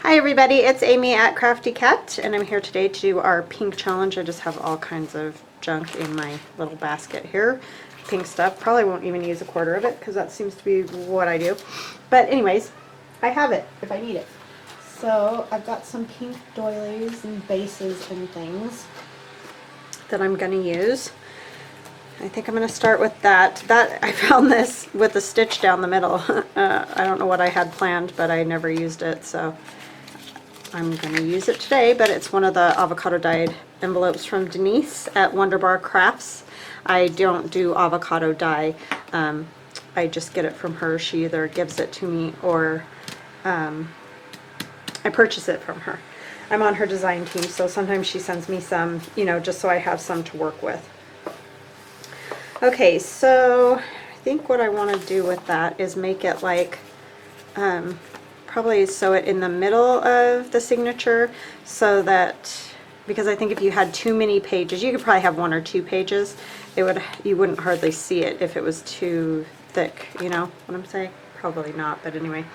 Hi everybody, it's Amy at Crafty Cat, and I'm here today to do our pink challenge. I just have all kinds of junk in my little basket here. Pink stuff. Probably won't even use a quarter of it because that seems to be what I do. But anyways, I have it if I need it. So I've got some pink doilies and bases and things that I'm going to use. I think I'm going to start with that. I found this with the stitch down the middle. I don't know what I had planned, but I never used it, so I'm going to use it today. But it's one of the avocado dyed envelopes from Denise at Wonderbar Crafts. I don't do avocado dye. I just get it from her. She either gives it to me or I purchase it from her. I'm on her design team, so sometimes she sends me some, you know, just so I have some to work with. Okay, so I think what I want to do with that is make it like, probably sew it in the middle of the signature so that, because I think if you had too many pages, you could probably have 1 or 2 pages, you wouldn't hardly see it if it was too thick, you know what I'm saying? Probably not, but anyway.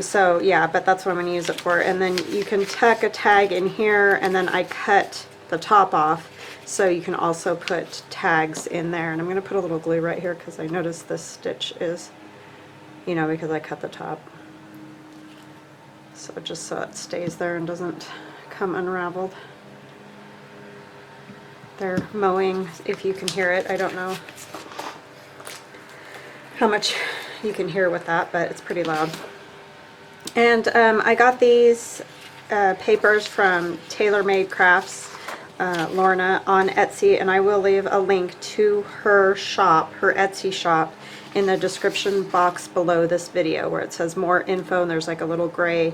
So yeah, but that's what I'm going to use it for. And then you can tuck a tag in here, and then I cut the top off so you can also put tags in there. And I'm going to put a little glue right here because I noticed this stitch is, you know, because I cut the top. So just so it stays there and doesn't come unraveled. They're mowing, if you can hear it. I don't know how much you can hear with that, but it's pretty loud. And I got these papers from TaylorMade Crafts, Lorna, on Etsy, and I will leave a link to her shop, her Etsy shop, in the description box below this video where it says more info, and there's like a little gray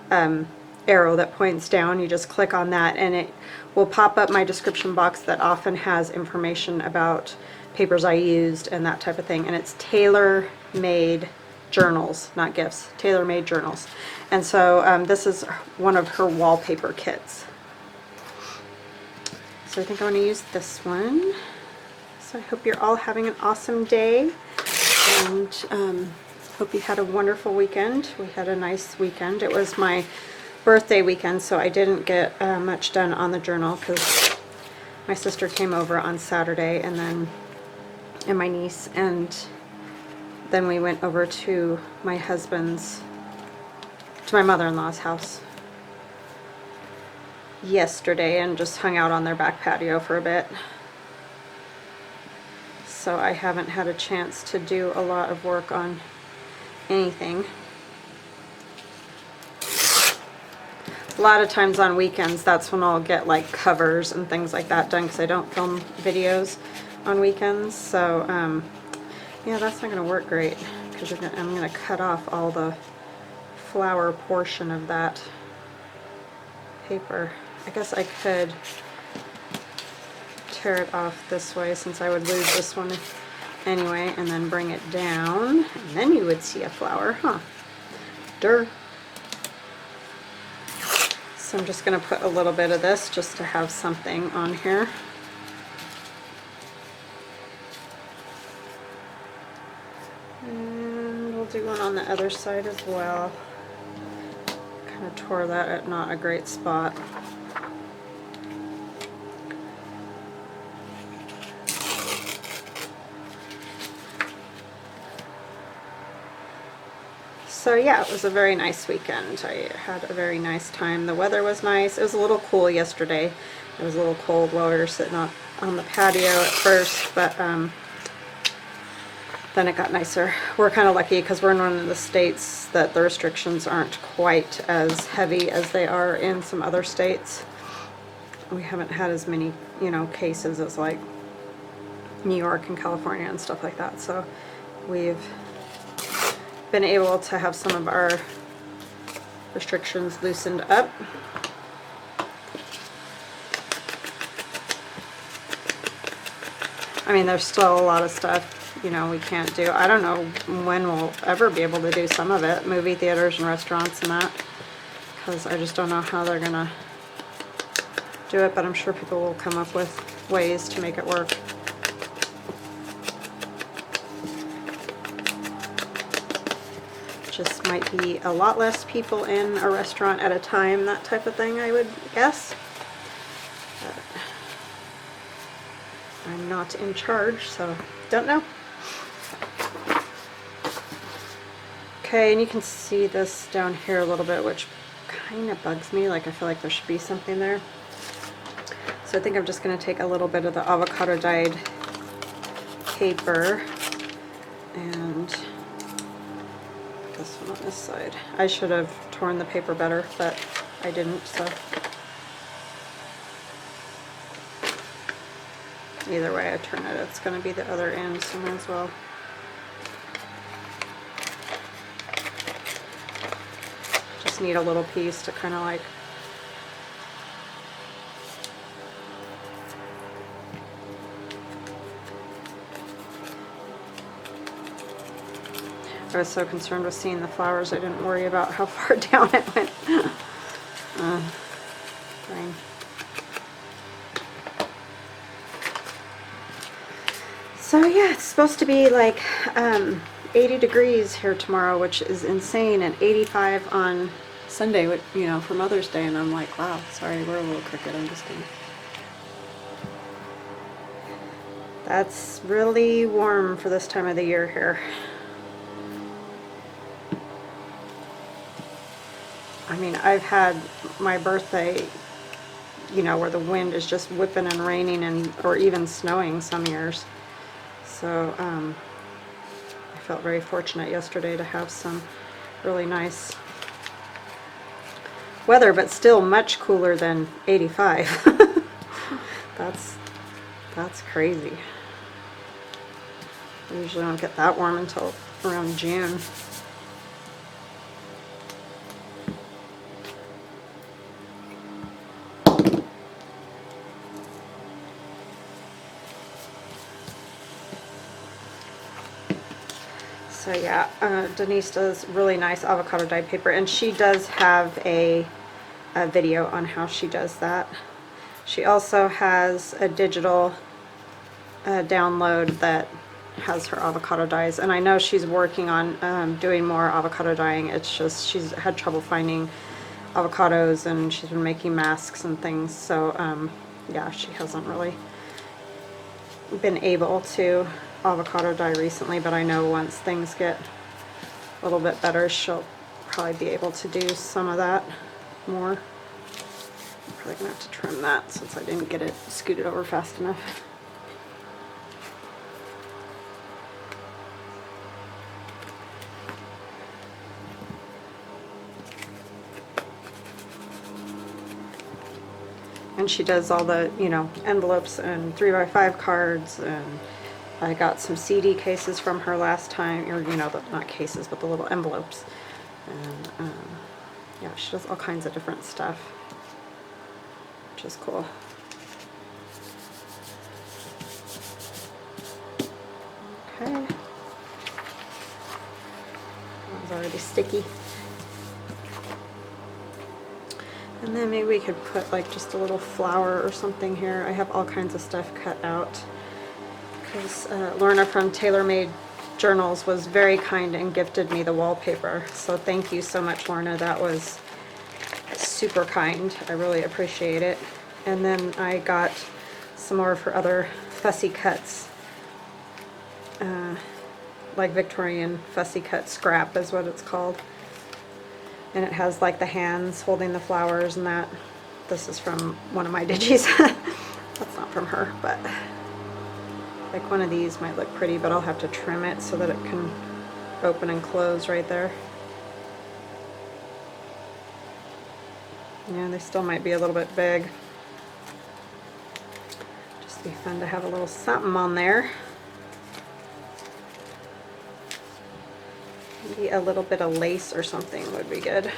arrow that points down. You just click on that and it will pop up my description box that often has information about papers I used and that type of thing. And it's tailor-made journals, not gifts, tailor-made journals. And so this is one of her wallpaper kits. So I think I'm going to use this one. So I hope you're all having an awesome day, and hope you had a wonderful weekend. We had a nice weekend. It was my birthday weekend, so I didn't get much done on the journal because my sister came over on Saturday, and my niece, and then we went over to my mother-in-law's house yesterday and just hung out on their back patio for a bit. So I haven't had a chance to do a lot of work on anything. A lot of times on weekends, that's when I'll get like covers and things like that done because I don't film videos on weekends. So yeah, that's not going to work great because I'm going to cut off all the flower portion of that paper. I guess I could tear it off this way since I would lose this one anyway, and then bring it down, and then you would see a flower, huh? Durr. So I'm just going to put a little bit of this just to have something on here. And we'll do one on the other side as well. Kind of tore that at not a great spot. So yeah, it was a very nice weekend. I had a very nice time. The weather was nice. It was a little cool yesterday. It was a little cold while we were sitting on the patio at first, but then it got nicer. We're kind of lucky because we're in one of the states that the restrictions aren't quite as heavy as they are in some other states. We haven't had as many, you know, cases as like New York and California and stuff like that. So we've been able to have some of our restrictions loosened up. I mean, there's still a lot of stuff, you know, we can't do. I don't know when we'll ever be able to do some of it, movie theaters and restaurants and that, because I just don't know how they're gonna do it, but I'm sure people will come up with ways to make it work. just might be a lot less people in a restaurant at a time, that type of thing, I would guess. But I'm not in charge, so don't know. Okay, and you can see this down here a little bit, which kind of bugs me. Like, I feel like there should be something there. So I think I'm just going to take a little bit of the avocado dyed paper and this one on this side. I should have torn the paper better, but I didn't, so either way I turn it, it's going to be the other end, so might as well. Just need a little piece to kind of like I was so concerned with seeing the flowers, I didn't worry about how far down it went. Fine. So yeah, it's supposed to be like 80 degrees here tomorrow, which is insane, and 85 on Sunday, you know, for Mother's Day, and I'm like, wow, sorry, we're a little crooked, I'm just kidding. That's really warm for this time of the year here. I mean, I've had my birthday, you know, where the wind is just whipping and raining and or even snowing some years. So I felt very fortunate yesterday to have some really nice weather, but still much cooler than 85. That's crazy. I usually don't get that warm until around June. So yeah, Denise does really nice avocado dyed paper, and she does have a video on how she does that. She also has a digital download that has her avocado dyes, and I know she's working on doing more avocado dyeing. It's just she's had trouble finding avocados, and she's been making masks and things, so yeah, she hasn't really been able to avocado dye recently, but I know once things get a little bit better, she'll probably be able to do some of that more. I'm probably gonna have to trim that since I didn't get it scooted over fast enough. And she does all the, you know, envelopes and 3x5 cards, and I got some CD cases from her last time, or, you know, not cases, but the little envelopes. And yeah, she does all kinds of different stuff, which is cool. Okay. That was already sticky. And then maybe we could put like just a little flower or something here. I have all kinds of stuff cut out, because Lorna from TaylorMade Journals was very kind and gifted me the wallpaper. So thank you so much, Lorna. That was super kind. I really appreciate it. And then I got some more of her other fussy cuts, like Victorian fussy cut scrap is what it's called. And it has like the hands holding the flowers and that. This is from one of my digis. That's not from her, but like one of these might look pretty, but I'll have to trim it so that it can open and close right there. Yeah, they still might be a little bit big. Just be fun to have a little something on there. Maybe a little bit of lace or something would be good.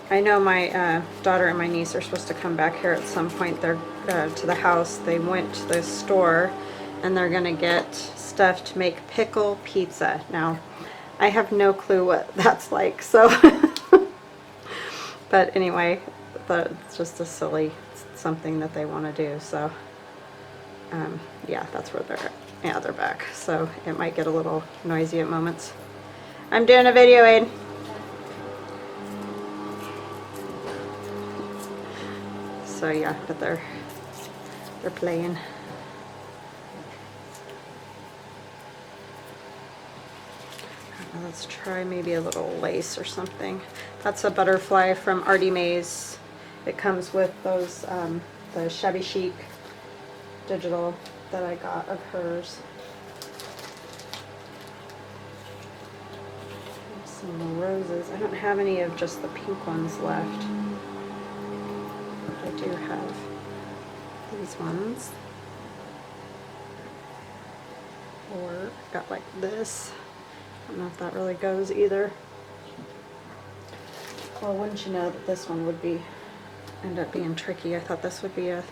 I know my daughter and my niece are supposed to come back here at some point. They're to the house. They went to the store and they're gonna get stuff to make pickle pizza. Now, I have no clue what that's like, so but anyway, it's just a silly something that they want to do. So yeah, that's where they're at. Yeah, they're back. So it might get a little noisy at moments. I'm doing a video aid. So yeah, but they're playing. Let's try maybe a little lace or something. That's a butterfly from ArtyMaze. It comes with those, the Shabby Chic digital that I got of hers. Some roses. I don't have any of just the pink ones left. But I do have these ones. Or got like this. I don't know if that really goes either. Well, wouldn't you know that this one would end up being tricky. I thought this would be a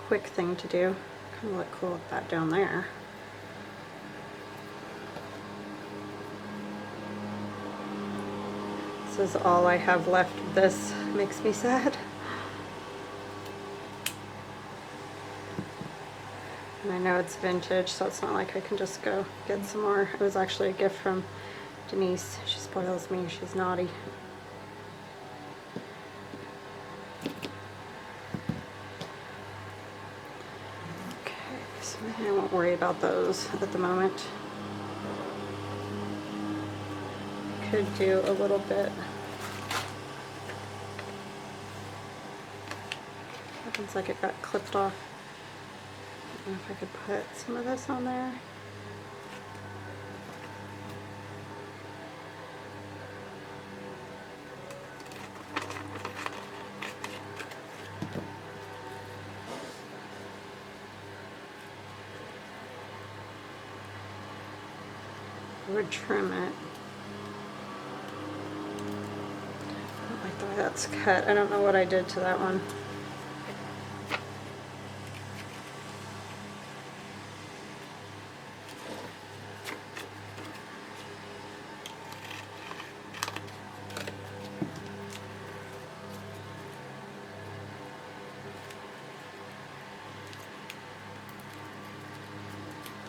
quick thing to do. Kind of look cool with that down there. This is all I have left. This makes me sad. And I know it's vintage, so it's not like I can just go get some more. It was actually a gift from Denise. She spoils me. She's naughty. Okay, so maybe I won't worry about those at the moment. Could do a little bit. Happens like it got clipped off. I don't know if I could put some of this on there. I would trim it. I don't like the way that's cut. I don't know what I did to that one.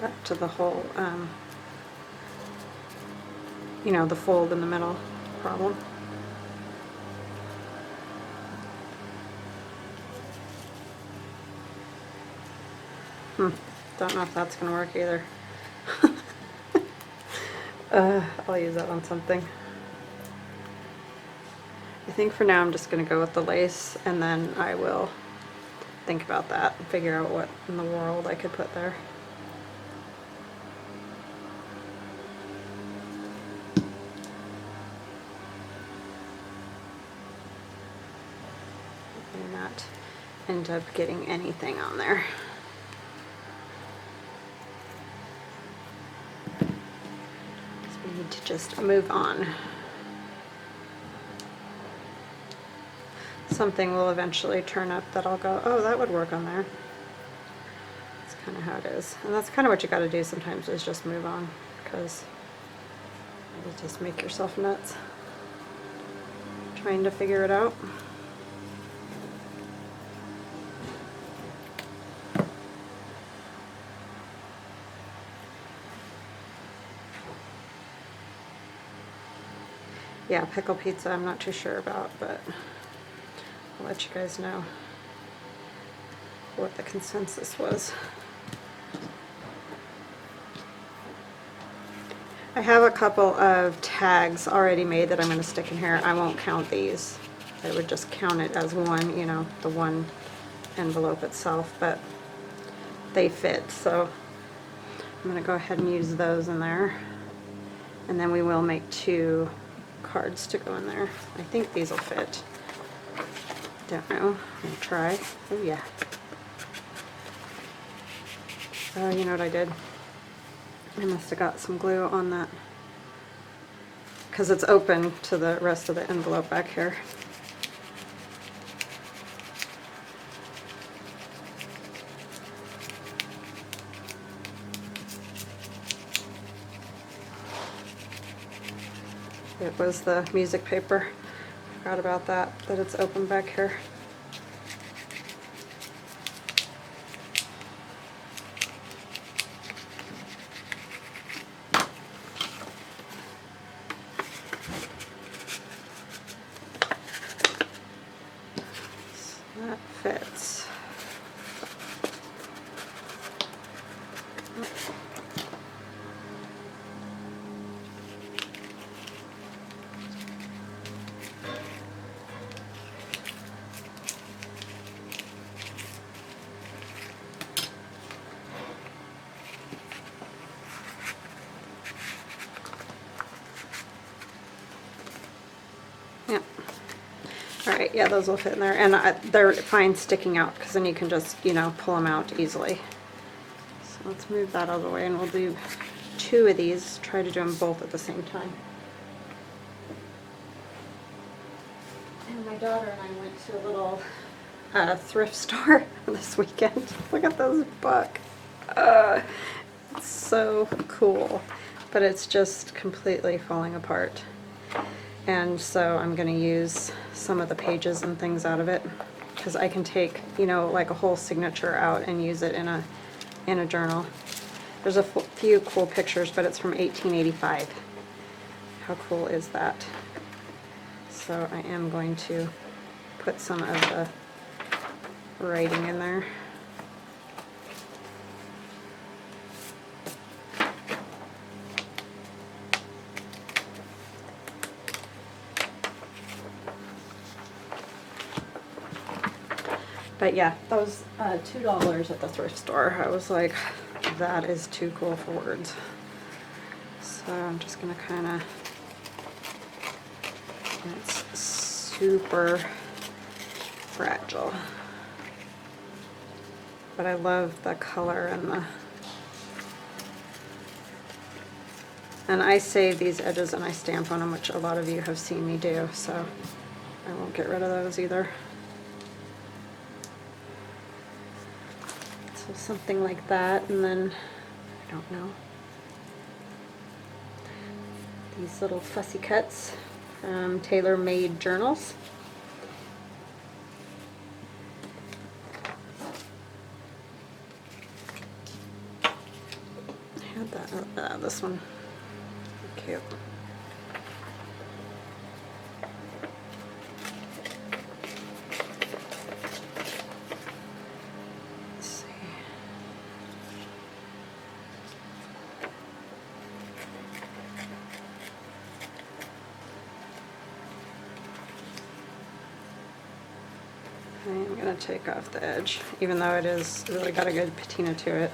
Back to the whole, you know, the fold in the middle problem. Don't know if that's going to work either. I'll use that on something. I think for now I'm just going to go with the lace, and then I will think about that and figure out what in the world I could put there. And not end up getting anything on there. So we need to just move on. Something will eventually turn up that I'll go, oh, that would work on there. That's kind of how it is. And that's kind of what you got to do sometimes, is just move on, because it'll just make yourself nuts trying to figure it out. Yeah, pickle pizza I'm not too sure about, but I'll let you guys know what the consensus was. I have a couple of tags already made that I'm going to stick in here. I won't count these. I would just count it as one, you know, the one envelope itself, but they fit, so I'm going to go ahead and use those in there. And then we will make 2 cards to go in there. I think these will fit. Don't know. I'm gonna try. Oh yeah. Oh, you know what I did? I must have got some glue on that, because it's open to the rest of the envelope back here. It was the music paper. Forgot about that it's open back here. Yep. All right, yeah, those will fit in there. And they're fine sticking out because then you can just, you know, pull them out easily. So let's move that out of the way and we'll do 2 of these. Try to do them both at the same time. And my daughter and I went to a little thrift store this weekend. Look at this book. It's so cool, but it's just completely falling apart. And so I'm going to use some of the pages and things out of it because I can take, you know, like a whole signature out and use it in a journal. There's a few cool pictures, but it's from 1885. How cool is that? So I am going to put some of the writing in there. But yeah, that was $2 at the thrift store. I was like, that is too cool for words. So I'm just gonna kind of, it's super fragile. But I love the color and I save these edges and I stamp on them, which a lot of you have seen me do, so I won't get rid of those either. So something like that, and then, I don't know, these little fussy cuts from tailor-made journals. I had that, this one, cute. I'm going to take off the edge, even though it is really got a good patina to it.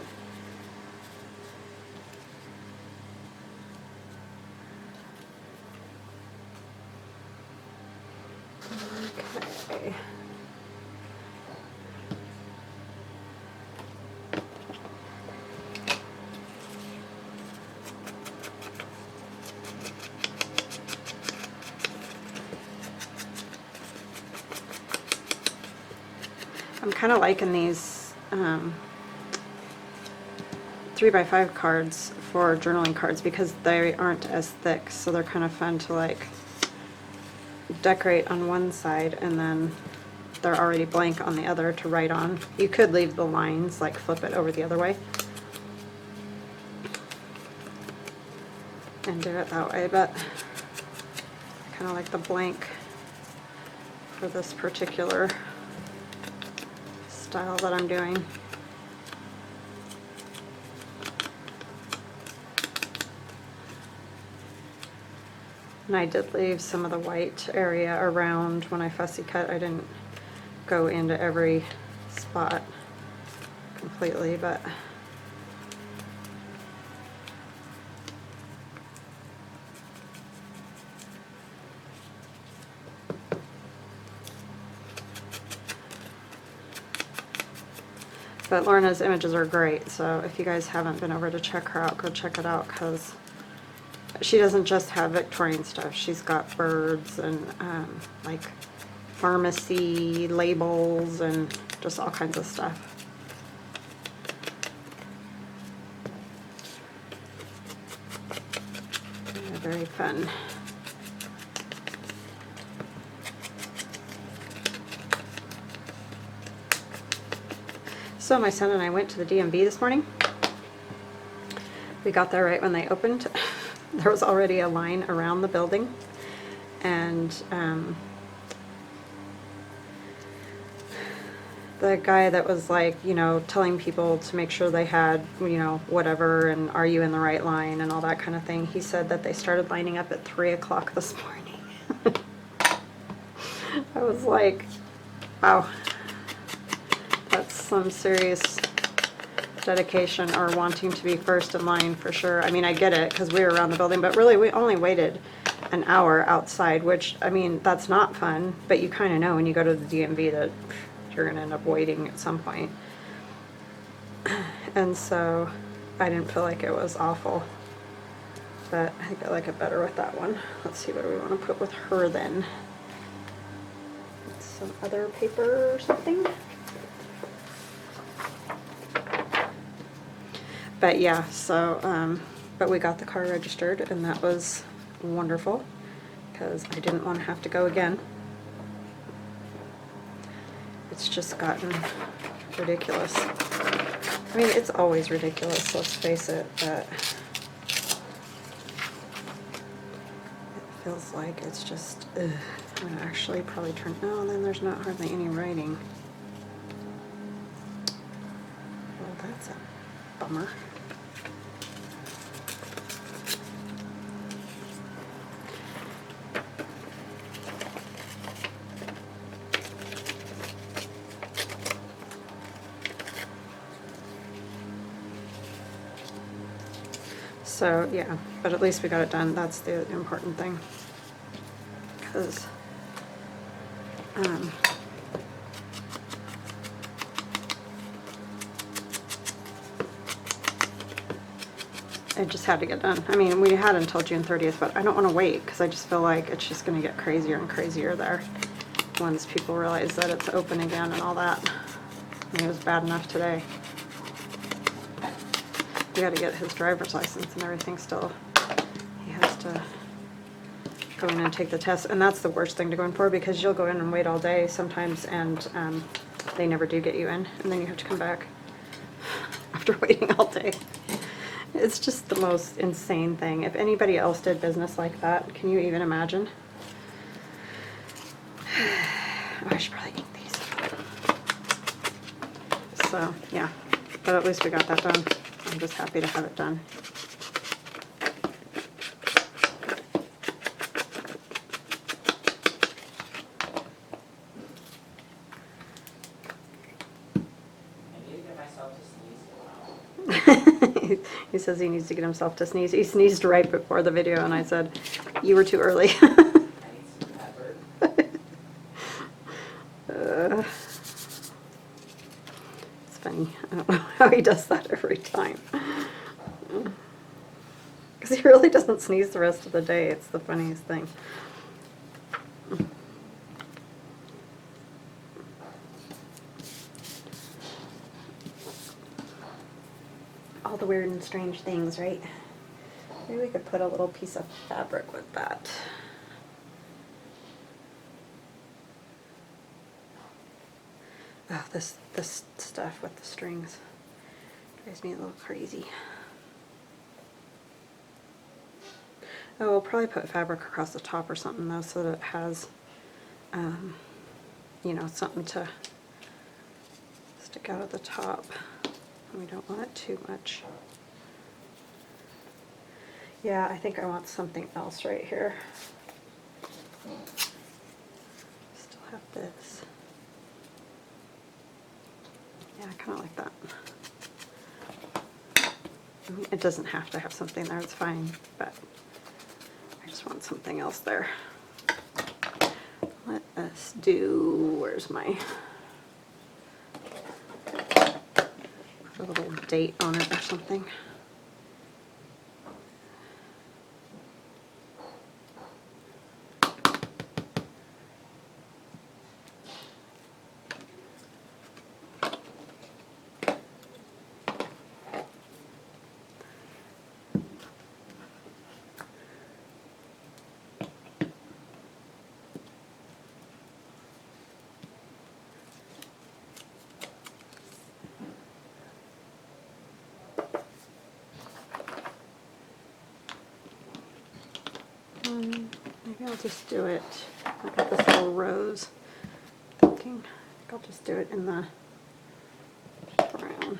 Okay. I'm kind of liking these 3x5 cards for journaling cards because they aren't as thick, so they're kind of fun to like decorate on one side and then they're already blank on the other to write on. You could leave the lines, like flip it over the other way and do it that way, but I kind of like the blank for this particular style that I'm doing. And I did leave some of the white area around when I fussy cut. I didn't go into every spot completely, but Lorna's images are great, so if you guys haven't been over to check her out, go check it out, because she doesn't just have Victorian stuff. She's got birds and like pharmacy labels and just all kinds of stuff. Yeah, very fun. So my son and I went to the DMV this morning. We got there right when they opened. There was already a line around the building, and the guy that was like, you know, telling people to make sure they had, you know, whatever, and are you in the right line and all that kind of thing, he said that they started lining up at 3 o'clock this morning. I was like, wow. That's some serious dedication or wanting to be first in line for sure. I mean, I get it because we were around the building, but really we only waited an hour outside, which, I mean, that's not fun, but you kind of know when you go to the DMV that you're going to end up waiting at some point. And so I didn't feel like it was awful, but I think I like it better with that one. Let's see, what do we want to put with her then? Some other paper or something. But yeah, so, but we got the car registered, and that was wonderful, because I didn't want to have to go again. It's just gotten ridiculous. I mean, it's always ridiculous, let's face it, but it feels like it's just, ugh. I'm gonna actually probably turn, oh, then there's not hardly any writing. Well, that's a bummer. So yeah, but at least we got it done. That's the important thing. Because it just had to get done. I mean, we had until June 30th, but I don't want to wait because I just feel like it's just going to get crazier and crazier there once people realize that it's open again and all that. I mean, it was bad enough today. We got to get his driver's license and everything still. He has to go in and take the test, and that's the worst thing to go in for, because you'll go in and wait all day sometimes, and they never do get you in, and then you have to come back after waiting all day. It's just the most insane thing. If anybody else did business like that, can you even imagine? Oh, I should probably eat these. So yeah, but at least we got that done. I'm just happy to have it done. He says he needs to get himself to sneeze. He sneezed right before the video, and I said, "You were too early." It's funny. I don't know how he does that every time. Because he really doesn't sneeze the rest of the day. It's the funniest thing. All the weird and strange things, right? Maybe we could put a little piece of fabric with that. Oh, this stuff with the strings drives me a little crazy. Oh, we'll probably put fabric across the top or something though, so that it has, you know, something to stick out at the top. We don't want it too much. Yeah, I think I want something else right here. Still have this. Yeah, I kind of like that. I mean, it doesn't have to have something there, it's fine, but I just want something else there. Let us do, where's my, put a little date on it or something. Maybe I'll just do it, I've got this little rose thinking, I think I'll just do it in the brown.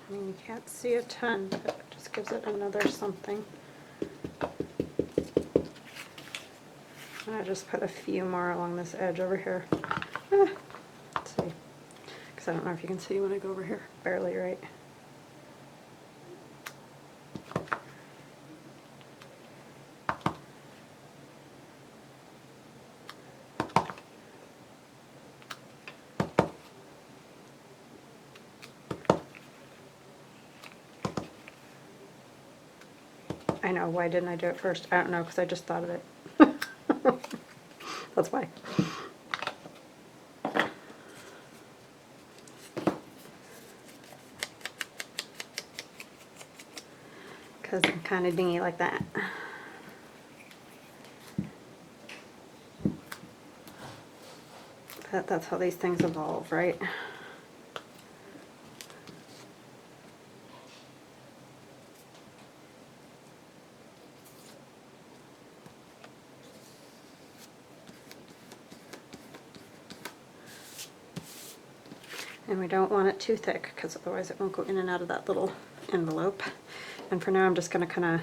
I mean, you can't see a ton, but it just gives it another something. And I just put a few more along this edge over here. Let's see. Because I don't know if you can see when I go over here. Barely, right? I know, why didn't I do it first? I don't know, because I just thought of it. That's why. Because I'm kind of dingy like that. That's how these things evolve, right? And we don't want it too thick because otherwise it won't go in and out of that little envelope. And for now I'm just going to kind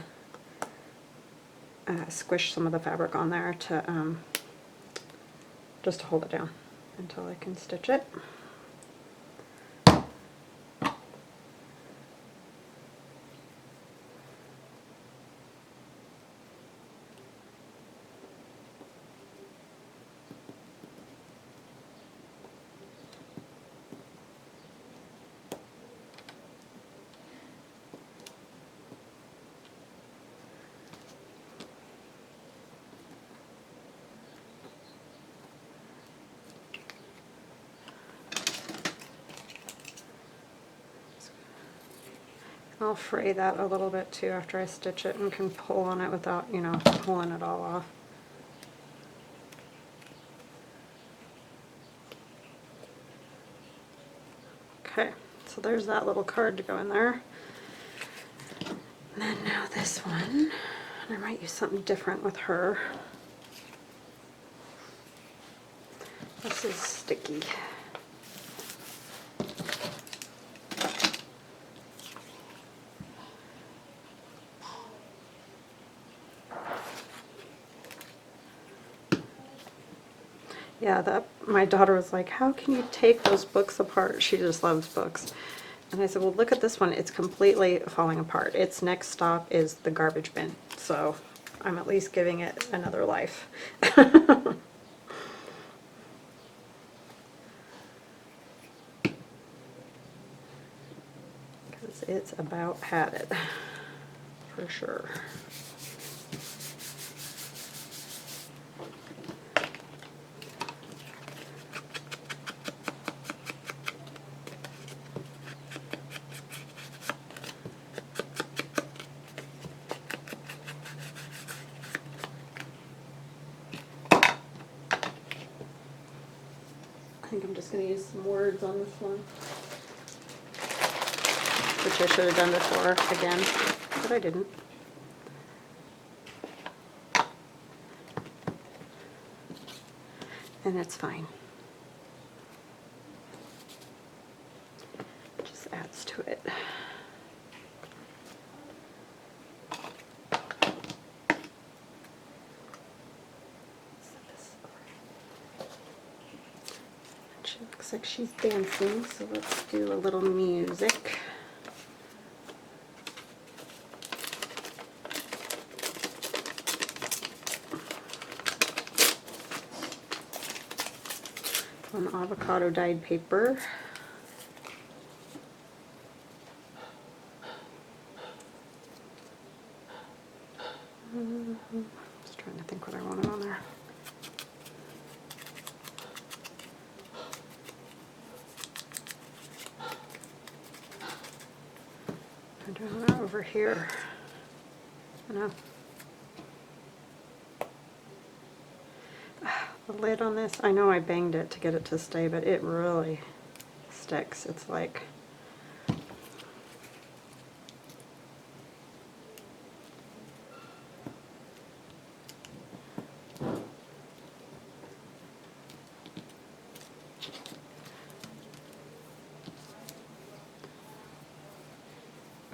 of squish some of the fabric on there to just to hold it down until I can stitch it. I'll fray that a little bit too after I stitch it and can pull on it without, you know, pulling it all off. Okay, so there's that little card to go in there. And then now this one, and I might use something different with her. This is sticky. Yeah, my daughter was like, how can you take those books apart? She just loves books. And I said, well, look at this one. It's completely falling apart. Its next stop is the garbage bin. So I'm at least giving it another life. Because it's about had it, for sure. I think I'm just going to use some words on this one, which I should have done before again, but I didn't. And it's fine. It just adds to it. She looks like she's dancing, so let's do a little music. On avocado dyed paper. Just trying to think what I wanted on there. I'm doing that over here. No. The lid on this, I know I banged it to get it to stay, but it really sticks. It's like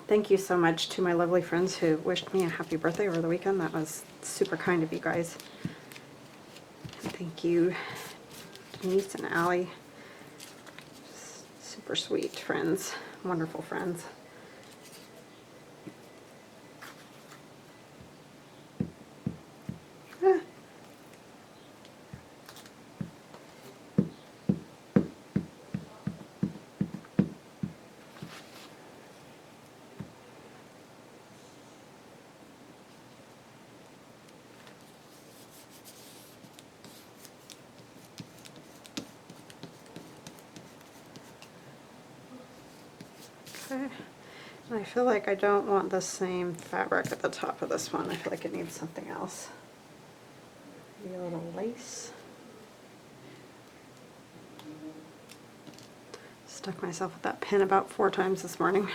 thank you so much to my lovely friends who wished me a happy birthday over the weekend. That was super kind of you guys. Thank you, Denise and Allie. Super sweet friends, wonderful friends. Ah. Okay. And I feel like I don't want the same fabric at the top of this one. I feel like it needs something else. Maybe a little lace. Stuck myself with that pin about 4 times this morning.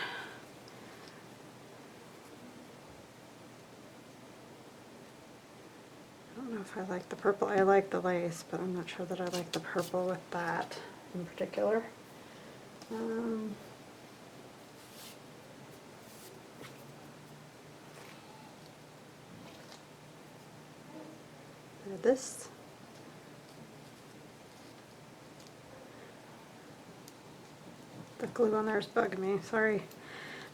I don't know if I like the purple. I like the lace, but I'm not sure that I like the purple with that in particular. This. The glue on there is bugging me, sorry.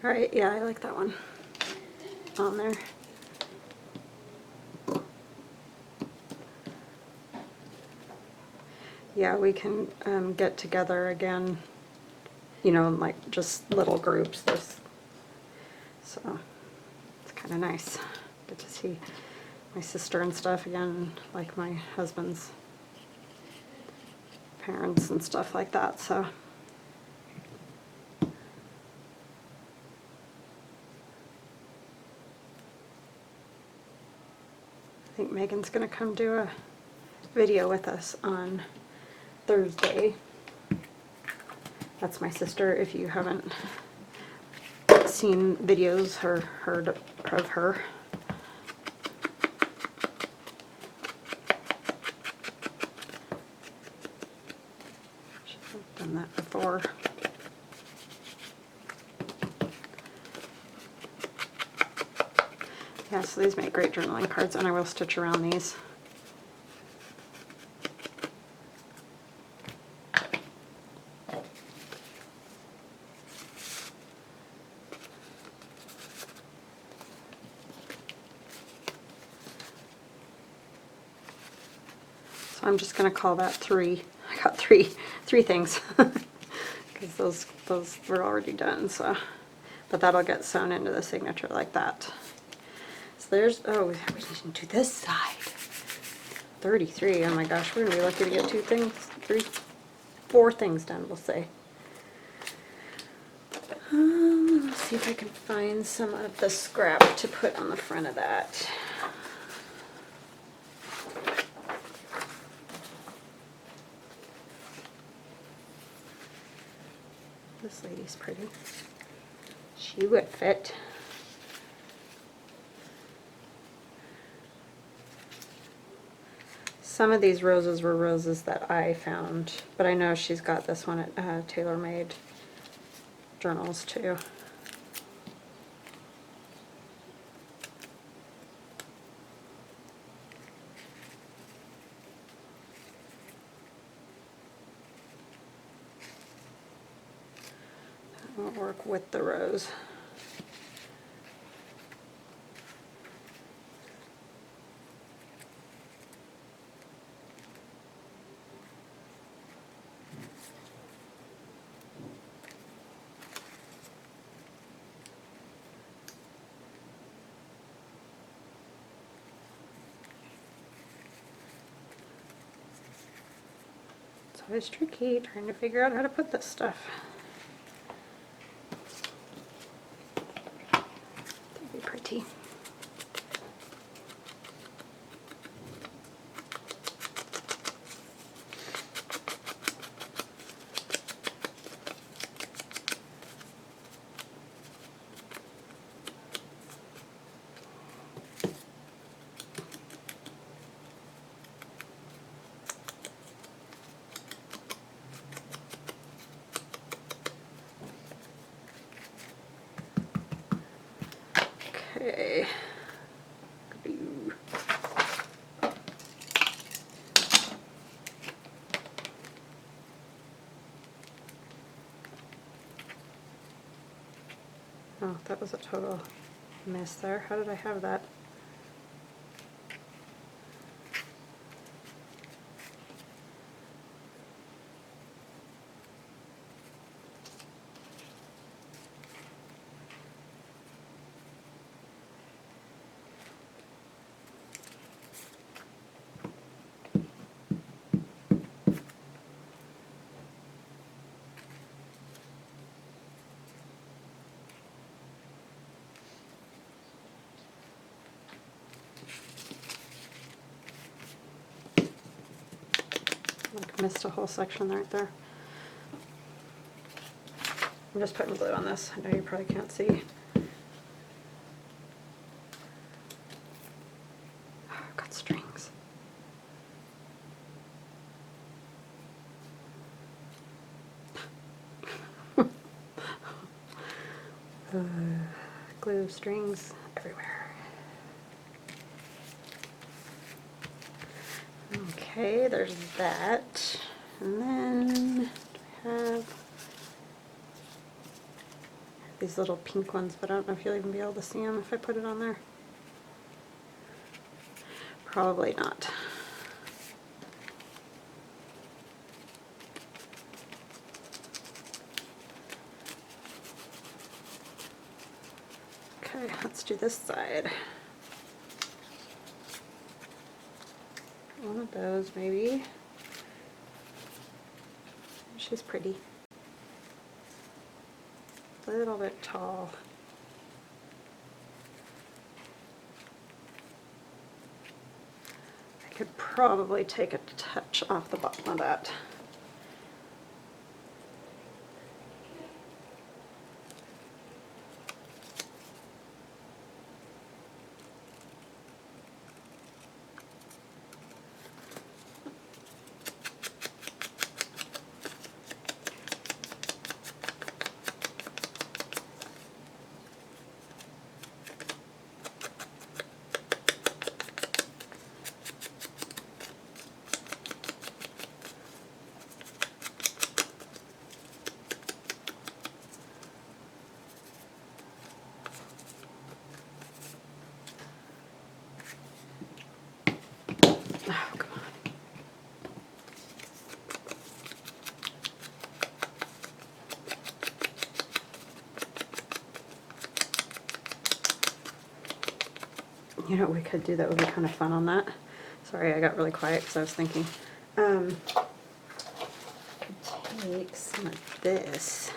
Alright, yeah, I like that one on there. Yeah, we can get together again, you know, like just little groups. So it's kind of nice. Get to see my sister and stuff again, like my husband's parents and stuff like that. So I think Megan's gonna come do a video with us on Thursday. That's my sister, if you haven't seen videos or heard of her. She's done that before. Yeah, so these make great journaling cards, and I will stitch around these. So I'm just going to call that 3. I got three things because those were already done. So, but that'll get sewn into the signature like that. So there's, oh, we didn't do this side. 33. Oh my gosh, we're gonna be lucky to get 2 things, 3, 4 things done, we'll say. Let's see if I can find some of the scrap to put on the front of that. This lady's pretty. She would fit. Some of these roses were roses that I found, but I know she's got this one at TaylorMade Journals too. That won't work with the rose. It's always tricky trying to figure out how to put this stuff. That'd be pretty. Okay. Oh, that was a total miss there. How did I have that? Like missed a whole section right there. I'm just putting glue on this. I know you probably can't see. Oh, I've got strings. Glue strings everywhere. Okay, there's that. And then do I have these little pink ones, but I don't know if you'll even be able to see them if I put it on there. Probably not. Okay, let's do this side. One of those maybe. She's pretty. A little bit tall. I could probably take a touch off the bottom of that. Oh, come on. You know what we could do that would be kind of fun on that? Sorry, I got really quiet because I was thinking. Could take some of this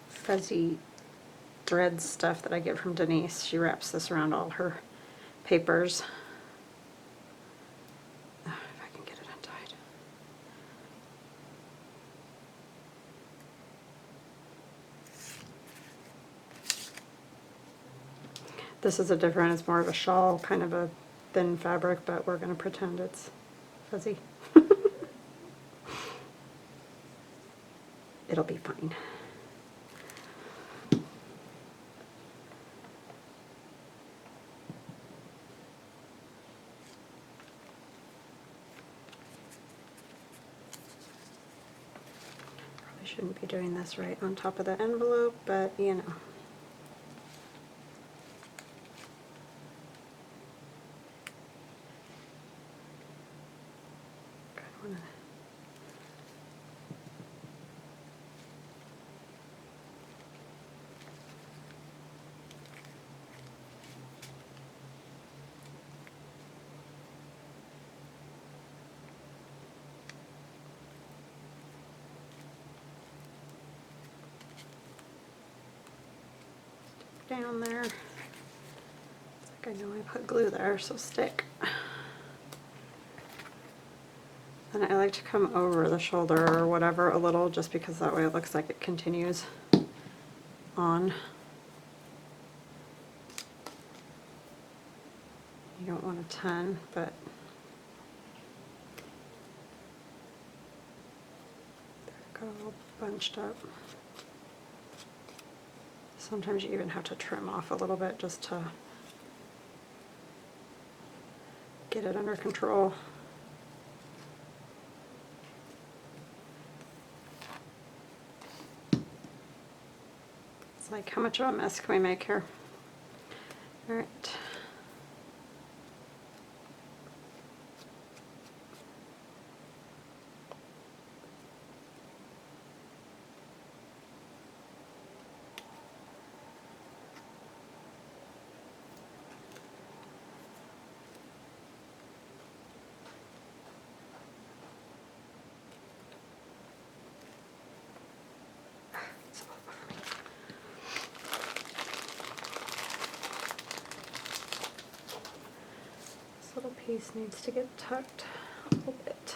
fuzzy thread stuff that I get from Denise. She wraps this around all her papers. If I can get it untied. This is a different, it's more of a shawl, kind of a thin fabric, but we're going to pretend it's fuzzy. It'll be fine. Probably shouldn't be doing this right on top of the envelope, but you know. Down there. It's like I know I put glue there, so stick. And I like to come over the shoulder or whatever a little, just because that way it looks like it continues on. You don't want a ton, but they're all bunched up. Sometimes you even have to trim off a little bit just to get it under control. Like, how much of a mess can we make here? All right. This little piece needs to get tucked a little bit.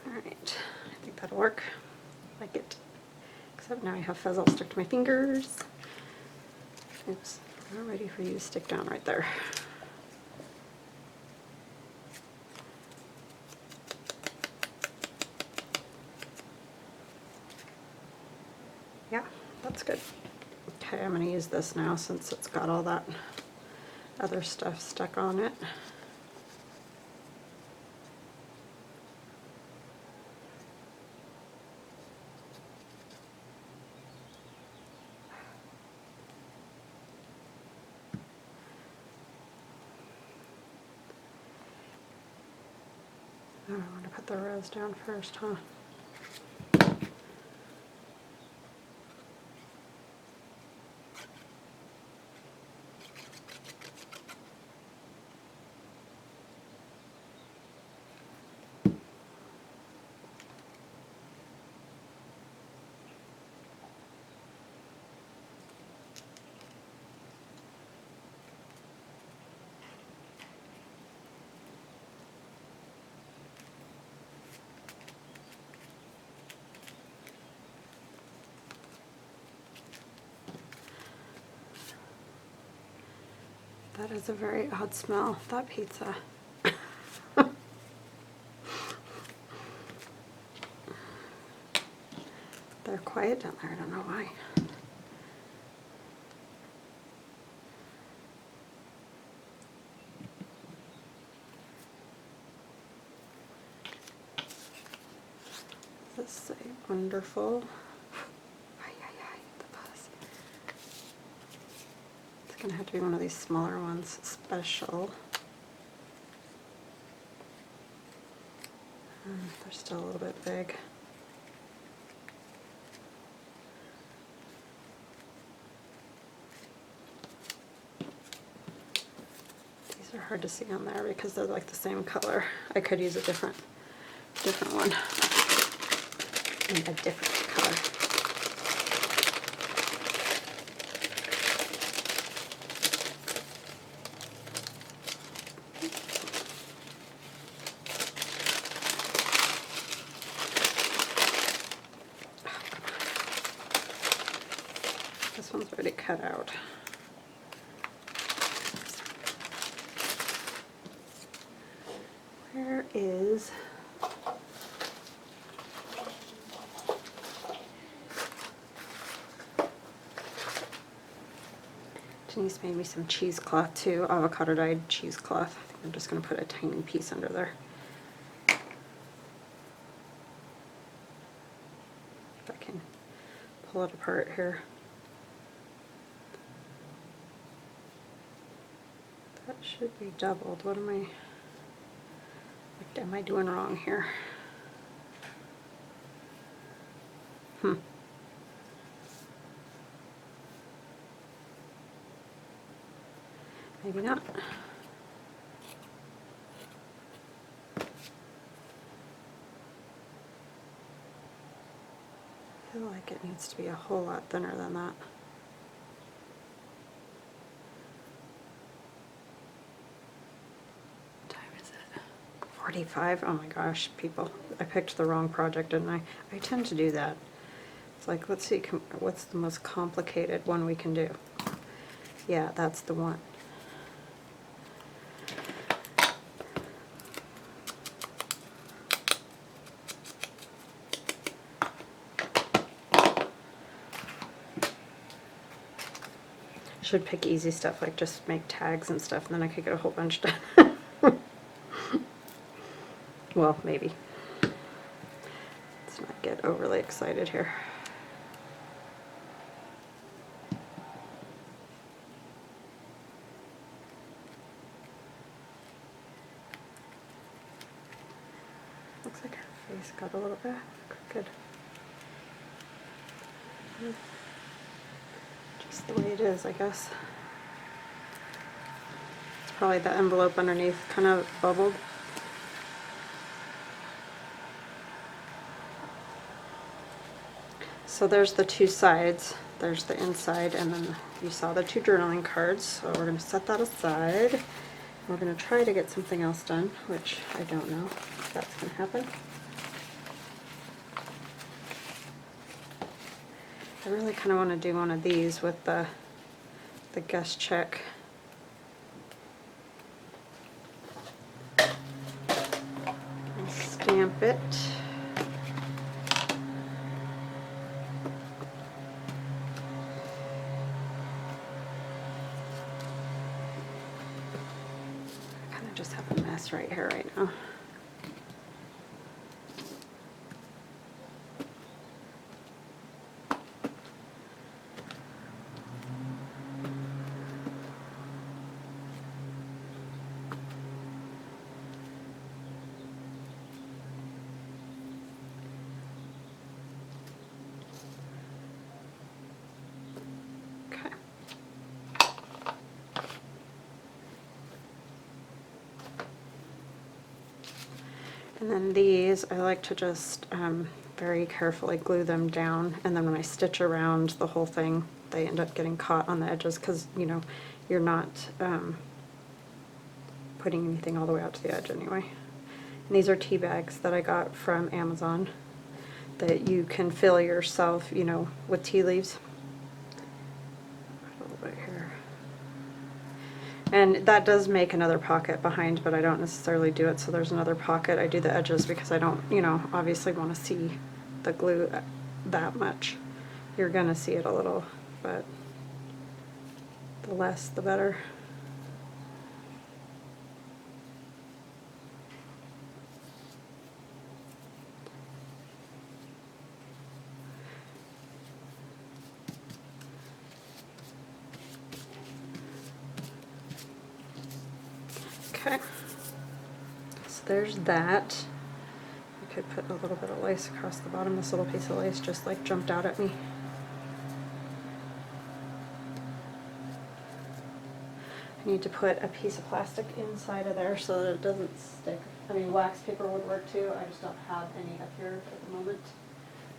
Alright, I think that'll work. I like it. Except now I have fuzz all stuck to my fingers. Oops, not ready for you to stick down right there. Yeah, that's good. Okay, I'm going to use this now since it's got all that other stuff stuck on it. Oh, I want to put the rose down first, huh? That is a very odd smell, that pizza. They're quiet down there, I don't know why. Let's say wonderful. The buzz. It's gonna have to be one of these smaller ones, special. They're still a little bit big. These are hard to see on there because they're like the same color. I could use a different one in a different color. This one's already cut out. Where is Denise made me some cheesecloth too, avocado dyed cheesecloth. I think I'm just going to put a tiny piece under there. If I can pull it apart here. That should be doubled. What am I doing wrong here? Maybe not. I feel like it needs to be a whole lot thinner than that. What time is it? 45. Oh my gosh, people. I picked the wrong project, didn't I? I tend to do that. It's like, let's see, what's the most complicated one we can do? Yeah, that's the one. should pick easy stuff, like just make tags and stuff, and then I could get a whole bunch done. Well, maybe. Let's not get overly excited here. Looks like her face got a little bit crooked. Just the way it is, I guess. It's probably the envelope underneath kind of bubbled. So there's the two sides. There's the inside, and then you saw the two journaling cards. So we're going to set that aside. We're going to try to get something else done, which I don't know if that's going to happen. I really kind of want to do one of these with the guest check. And stamp it. Just have a mess right here right now. And then these, I like to just very carefully glue them down, and then when I stitch around the whole thing, they end up getting caught on the edges because, you know, you're not putting anything all the way out to the edge anyway. And these are tea bags that I got from Amazon that you can fill yourself, you know, with tea leaves. A little bit here. And that does make another pocket behind, but I don't necessarily do it so there's another pocket. I do the edges because I don't, you know, obviously want to see the glue that much. You're going to see it a little, but the less the better. Okay, so there's that. I could put a little bit of lace across the bottom. This little piece of lace just like jumped out at me. I need to put a piece of plastic inside of there so that it doesn't stick. I mean, wax paper would work too. I just don't have any up here at the moment.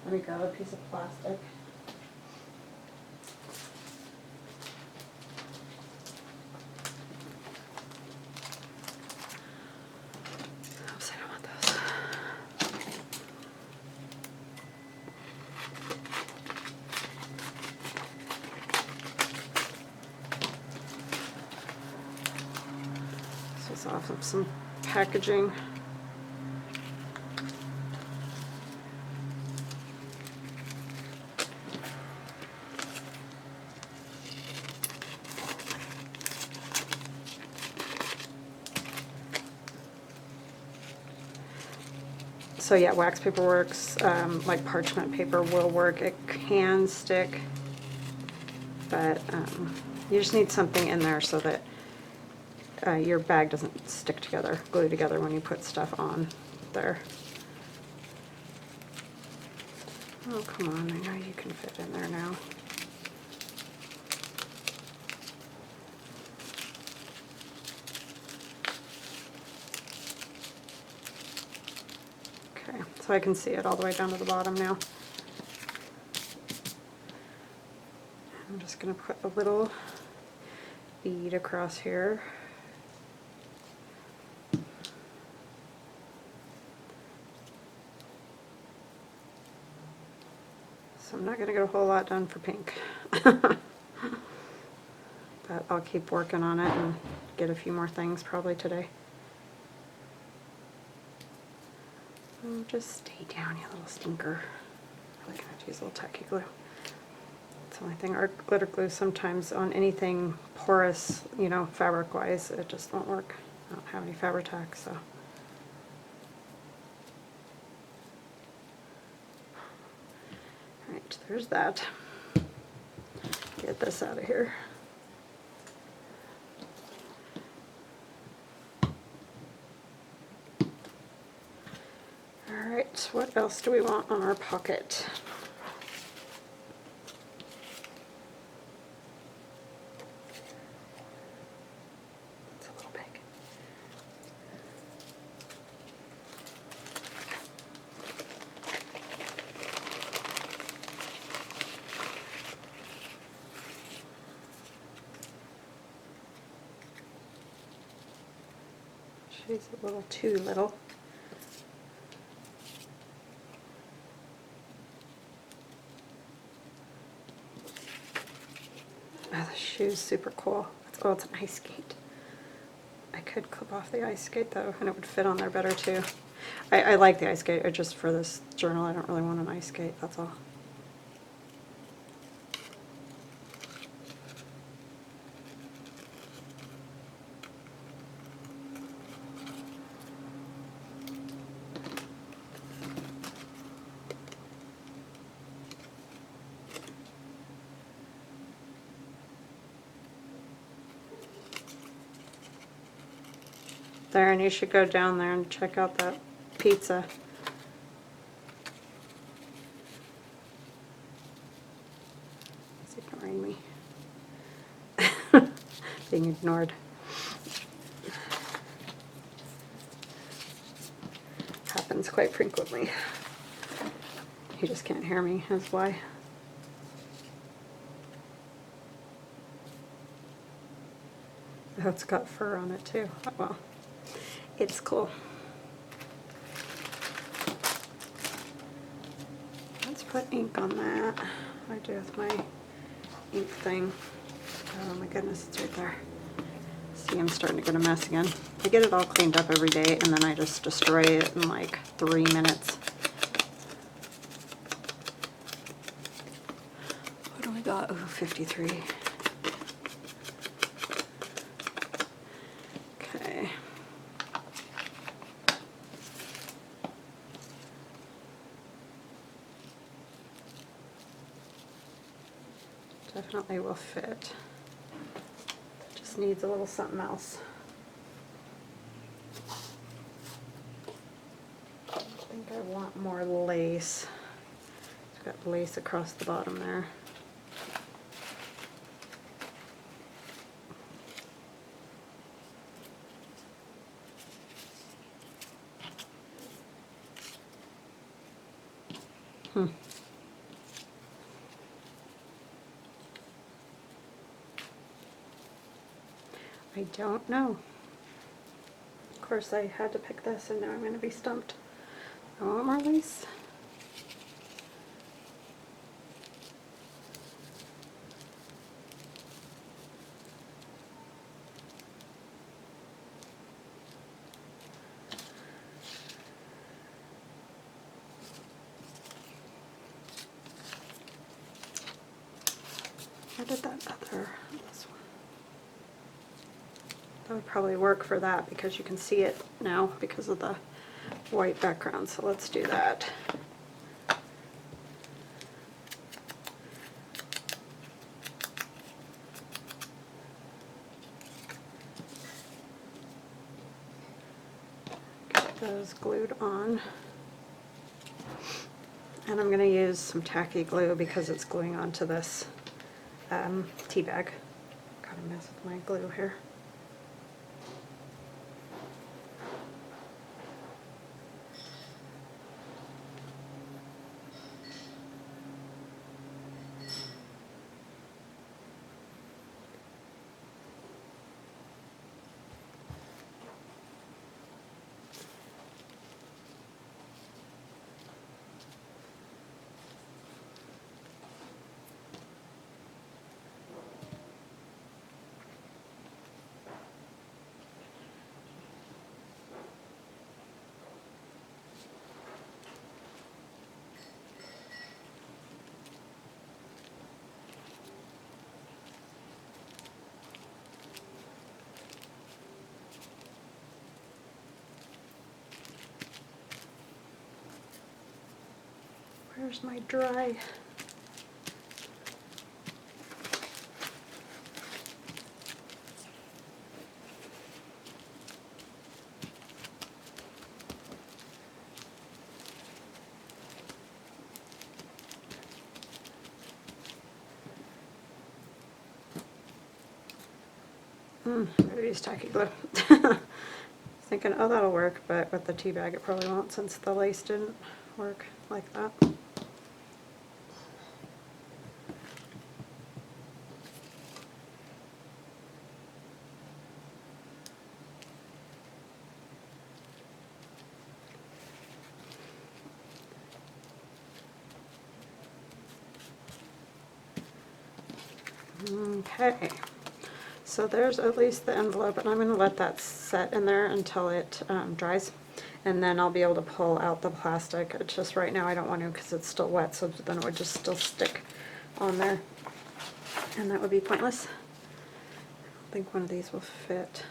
Let me grab a piece of plastic. Oops, I don't want those. This is off of some packaging. So yeah, wax paper works, like parchment paper will work. It can stick, but you just need something in there so that your bag doesn't stick together, glue together when you put stuff on there. Oh, come on, I know you can fit in there now. Okay, so I can see it all the way down to the bottom now. I'm just going to put a little bead across here. So I'm not going to get a whole lot done for pink. But I'll keep working on it and get a few more things probably today. Oh, just stay down, you little stinker. I'm really going to use a little tacky glue. That's the only thing. Art glitter glue sometimes on anything porous, you know, fabric-wise, it just won't work. I don't have any Fabri-Tac, so. Alright, there's that. Get this out of here. Alright, what else do we want on our pocket? It's a little big. She's a little too little. Oh, the shoe's super cool. Oh, it's an ice skate. I could clip off the ice skate though, and it would fit on there better too. I like the ice skate, just for this journal I don't really want an ice skate, that's all. There, and you should go down there and check out that pizza. It's ignoring me. Being ignored. Happens quite frequently. He just can't hear me, that's why. Oh, it's got fur on it too. Oh, well. It's cool. Let's put ink on that. What do I do with my ink thing? Oh my goodness, it's right there. See, I'm starting to get a mess again. I get it all cleaned up every day and then I just destroy it in like 3 minutes. What do we got? Oh, 53. Okay. Definitely will fit. Just needs a little something else. I think I want more lace. It's got lace across the bottom there. I don't know. Of course I had to pick this and now I'm going to be stumped. I want more lace. Where did that other, this one? That would probably work for that because you can see it now because of the white background. So let's do that. Get those glued on. And I'm going to use some tacky glue because it's gluing onto this tea bag. Gotta mess with my glue here. Where's my dry? I'm gonna use tacky glue. Thinking, oh, that'll work, but with the tea bag it probably won't since the lace didn't work like that. Okay, so there's at least the envelope, and I'm going to let that set in there until it dries, and then I'll be able to pull out the plastic. It's just right now I don't want to because it's still wet, so then it would just still stick on there, and that would be pointless. I think one of these will fit.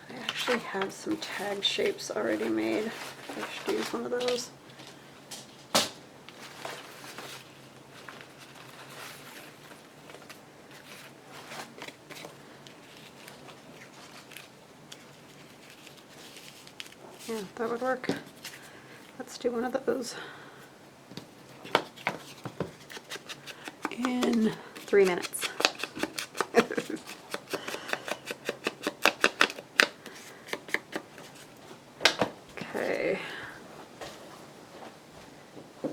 I actually have some tag shapes already made. I should use one of those. Yeah, that would work. Let's do one of those. In 3 minutes. Okay. I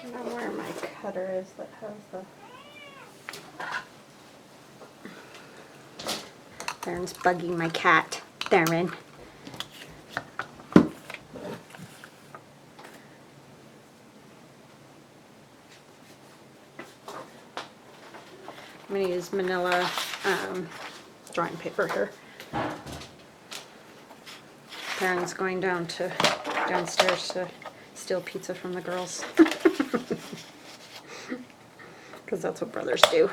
don't know where my cutter is that has the... Darren's bugging my cat. Darren. I'm going to use Manila drawing paper here. Darren's going downstairs to steal pizza from the girls. Because that's what brothers do.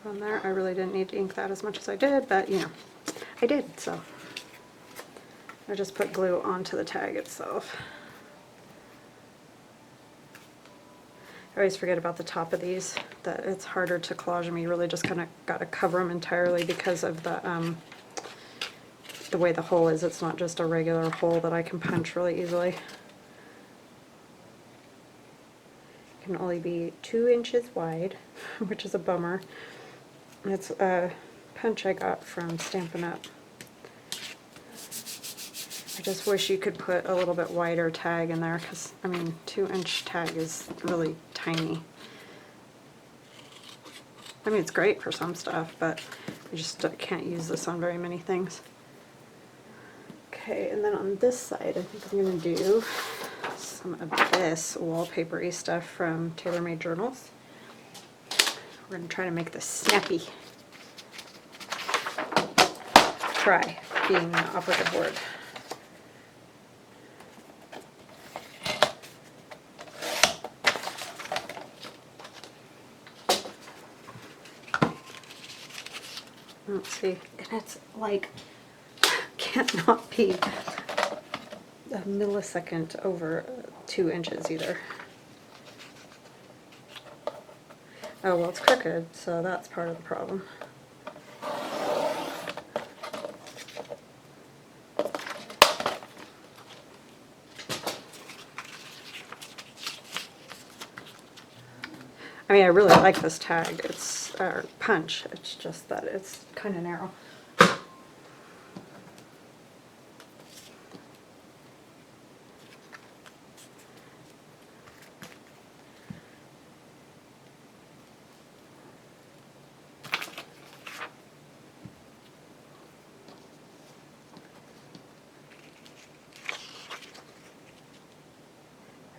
On there. I really didn't need to ink that as much as I did, but you know, I did, so I just put glue onto the tag itself. I always forget about the top of these, that it's harder to collage them. You really just kind of got to cover them entirely because of the way the hole is. It's not just a regular hole that I can punch really easily. It can only be 2 inches wide, which is a bummer. It's a punch I got from Stampin' Up. I just wish you could put a little bit wider tag in there because, I mean, 2-inch tag is really tiny. I mean, it's great for some stuff, but I just can't use this on very many things. Okay, and then on this side, I think I'm going to do some of this wallpapery stuff from Tailor Made Journals. We're going to try to make this snappy. Try being the operative word. Let's see, and it's like, can't not be a millisecond over 2 inches either. Oh, well, it's crooked, so that's part of the problem. I mean, I really like this tag. It's punch. It's just that it's kind of narrow.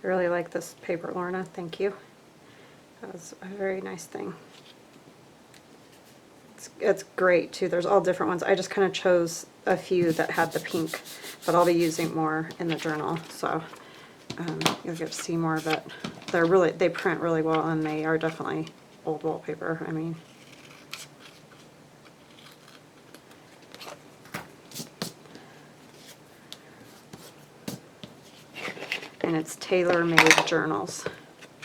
I really like this paper, Lorna. Thank you. That was a very nice thing. It's great too. There's all different ones. I just kind of chose a few that had the pink, but I'll be using more in the journal, so you'll get to see more of it. They print really well, and they are definitely old wallpaper. I mean, and it's tailor-made journals.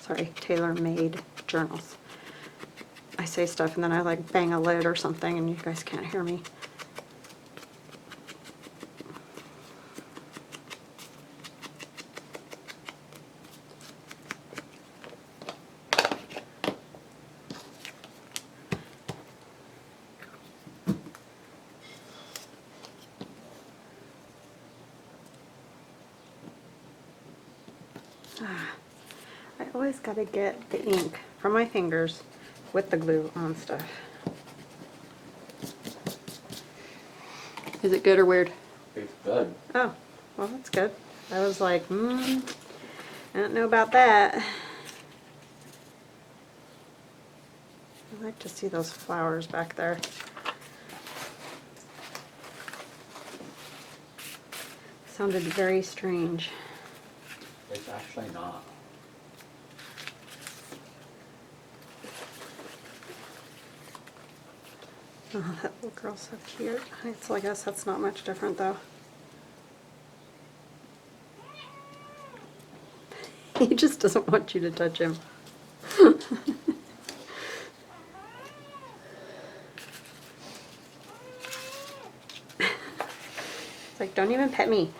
Sorry, tailor-made journals. I say stuff and then I like bang a lid or something and you guys can't hear me. I always got to get the ink from my fingers with the glue on stuff. Is it good or weird? It's good. Oh, well that's good. I was like, I don't know about that. I like to see those flowers back there. Sounded very strange. It's actually not. Oh, that little girl's so cute. I guess that's not much different though. He just doesn't want you to touch him. It's like, don't even pet me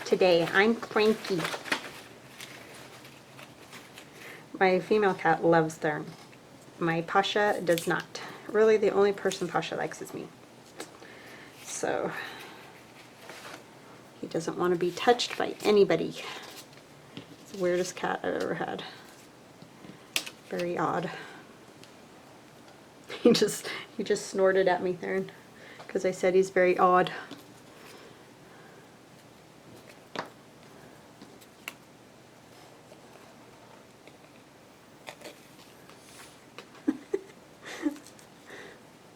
today. I'm cranky. My female cat loves Thurn. My Pasha does not. Really, the only person Pasha likes is me. So, he doesn't want to be touched by anybody. It's the weirdest cat I've ever had. Very odd. He just snorted at me, Thurn, because I said he's very odd.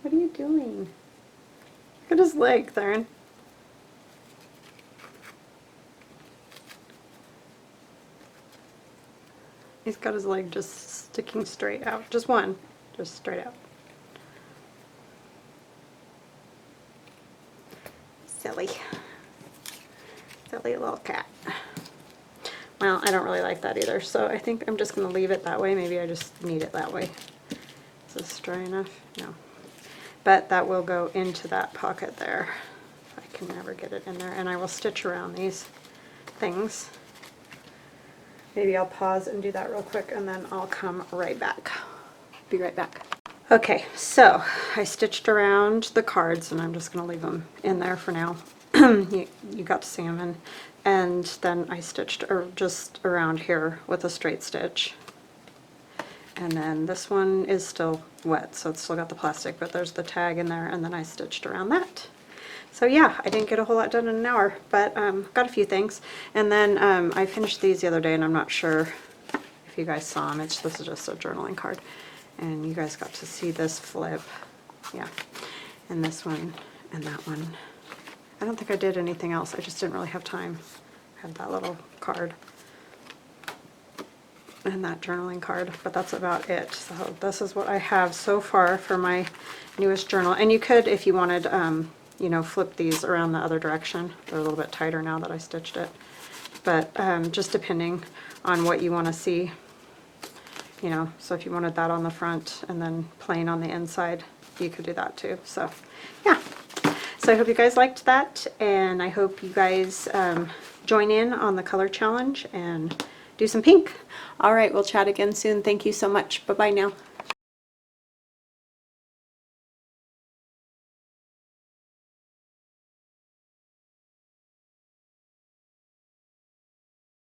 What are you doing? Look at his leg, Thurn. He's got his leg just sticking straight out. Just one. Just straight out. Silly. Silly little cat. Well, I don't really like that either, so I think I'm just going to leave it that way. Maybe I just need it that way. Is this dry enough? No. But that will go into that pocket there. I can never get it in there. And I will stitch around these things. Maybe I'll pause and do that real quick and then I'll come right back. Be right back. Okay, so I stitched around the cards and I'm just going to leave them in there for now. you got to see them in. And then I stitched just around here with a straight stitch. And then this one is still wet, so it's still got the plastic, but there's the tag in there, and then I stitched around that. So yeah, I didn't get a whole lot done in an hour, but got a few things. And then I finished these the other day, and I'm not sure if you guys saw them. This is just a journaling card. And you guys got to see this flip. Yeah. And this one, and that one. I don't think I did anything else. I just didn't really have time. I had that little card. And that journaling card, but that's about it. So this is what I have so far for my newest journal. And you could, if you wanted, you know, flip these around the other direction. They're a little bit tighter now that I stitched it. But just depending on what you want to see, you know, so if you wanted that on the front and then plain on the inside, you could do that too. So yeah. So I hope you guys liked that, and I hope you guys join in on the color challenge and do some pink. All right, we'll chat again soon. Thank you so much. Bye-bye now.